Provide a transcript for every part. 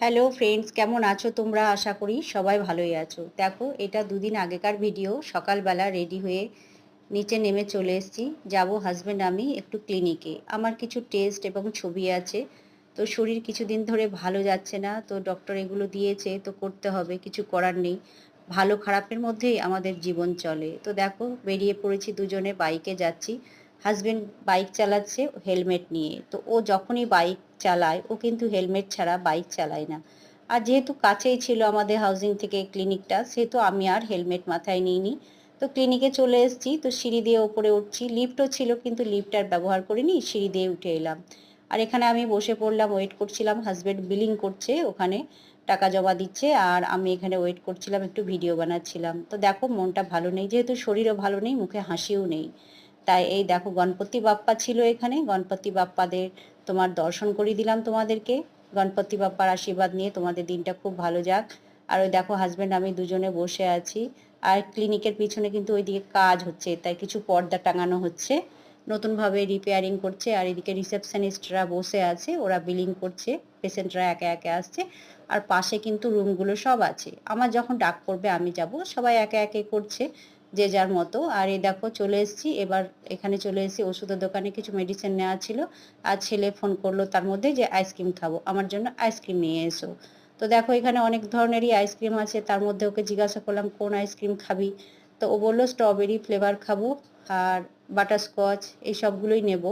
Hello friends, কেমন আছো তোমরা? আশা করি সবাই ভালোই আছো। দেখো, এটা দুদিন আগেকার ভিডিও। সকালবেলা রেডি হয়ে নিচে নেমে চলে এসেছি। যাবো হাজব্যান্ড আমি একটু ক্লিনিকে। আমার কিছু টেস্ট এবং ছবি আছে। তো শরীর কিছুদিন ধরে ভালো যাচ্ছে না, তো ডক্টর এগুলো দিয়েছে, তো করতে হবে, কিছু করার নেই। ভালো খারাপের মধ্যেই আমাদের জীবন চলে। তো দেখো, বেরিয়ে পড়েছি, দুজনে বাইকে যাচ্ছি। হাজব্যান্ড বাইক চালাচ্ছে হেলমেট নিয়ে। তো ও যখনই বাইক চালায়, ও কিন্তু হেলমেট ছাড়া বাইক চালায় না। আর যেহেতু কাছেই ছিল আমাদের হাউজিং থেকে ক্লিনিকটা, সেহেতু আমি আর হেলমেট মাথায় নিইনি। তো ক্লিনিকে চলে এসেছি, তো সিঁড়ি দিয়ে ওপরে উঠছি। লিফটও ছিল কিন্তু লিফট আর ব্যবহার করিনি, সিঁড়ি দিয়ে উঠে এলাম। আর এখানে আমি বসে পড়লাম, ওয়েট করছিলাম। হাজব্যান্ড বিলিং করছে ওখানে, টাকা জমা দিচ্ছে, আর আমি এখানে ওয়েট করছিলাম, একটু ভিডিও বানাচ্ছিলাম। তো দেখো, মনটা ভালো নেই, যেহেতু শরীরও ভালো নেই, মুখে হাসিও নেই। তাই এই দেখো, গণপতি বাপ্পা ছিল এখানে, গণপতি বাপ্পাদের তোমার দর্শন করিয়ে দিলাম তোমাদেরকে। গণপতি বাপ্পার আশীর্বাদ নিয়ে তোমাদের দিনটা খুব ভালো যাক। আর ওই দেখো, হাজব্যান্ড আমি দুজনে বসে আছি। আর ক্লিনিকের পিছনে কিন্তু ওইদিকে কাজ হচ্ছে, তাই কিছু পর্দা টাঙানো হচ্ছে, নতুনভাবে রিপেয়ারিং করছে। আর এদিকে রিসেপশনিস্টরা বসে আছে, ওরা বিলিং করছে, পেশেন্টরা একে একে আসছে। আর পাশে কিন্তু রুমগুলো সব আছে। আমার যখন ডাক পড়বে আমি যাব, সবাই একে একে করছে যে যার মতো। আর এই দেখো, চলে এসেছি এবার। এখানে চলে এসেছি ওষুধের দোকানে, কিছু মেডিসিন নেওয়া ছিল। আর ছেলে ফোন করলো তার মধ্যে যে আইসক্রিম খাবো, আমার জন্য আইসক্রিম নিয়ে এসো। তো দেখো, এখানে অনেক ধরনেরই আইসক্রিম আছে। তার মধ্যে ওকে জিজ্ঞাসা করলাম কোন আইসক্রিম খাবি। তো ও বললো স্ট্রবেরি ফ্লেভার খাবো, আর বাটারস্কচ, এই সবগুলোই নেব।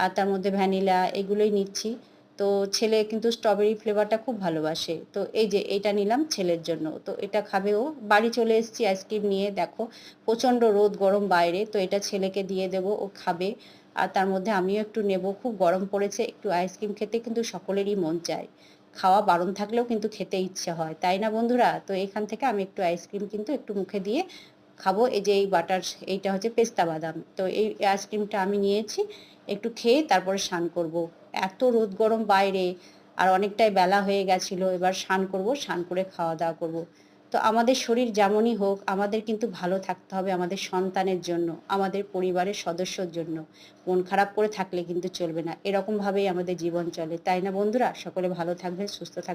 আর তার মধ্যে ভ্যানিলা, এগুলোই নিচ্ছি। তো ছেলে কিন্তু স্ট্রবেরি ফ্লেভারটা খুব ভালোবাসে, তো এই যে এটা নিলাম ছেলের জন্য। তো এটা খাবে ও। বাড়ি চলে এসেছি আইসক্রিম নিয়ে। দেখো, প্রচণ্ড রোদ গরম বাইরে, তো এটা ছেলেকে দিয়ে দেবো, ও খাবে। আর তার মধ্যে আমিও একটু নেব, খুব গরম পড়েছে, একটু আইসক্রিম খেতে কিন্তু সকলেরই মন চায়। খাওয়া বারণ থাকলেও কিন্তু খেতে ইচ্ছে হয়, তাই না বন্ধুরা? তো এখান থেকে আমি একটু আইসক্রিম কিন্তু একটু মুখে দিয়ে খাবো। এই যে এই বাটার, এইটা হচ্ছে পেস্তা বাদাম। তো এই আইসক্রিমটা আমি নিয়েছি, একটু খেয়ে তারপরে স্নান করব। এত রোদ গরম বাইরে, আর অনেকটাই বেলা হয়ে গেছিলো, এবার স্নান করব, স্নান করে খাওয়া দাওয়া করব। তো আমাদের শরীর যেমনই হোক, আমাদের কিন্তু ভালো থাকতে হবে আমাদের সন্তানের জন্য, আমাদের পরিবারের সদস্যর জন্য। মন খারাপ করে থাকলে কিন্তু চলবে না, এরকমভাবেই আমাদের জীবন চলে, তাই না বন্ধুরা? সকলে ভালো থাকবেন, সুস্থ থাকবেন।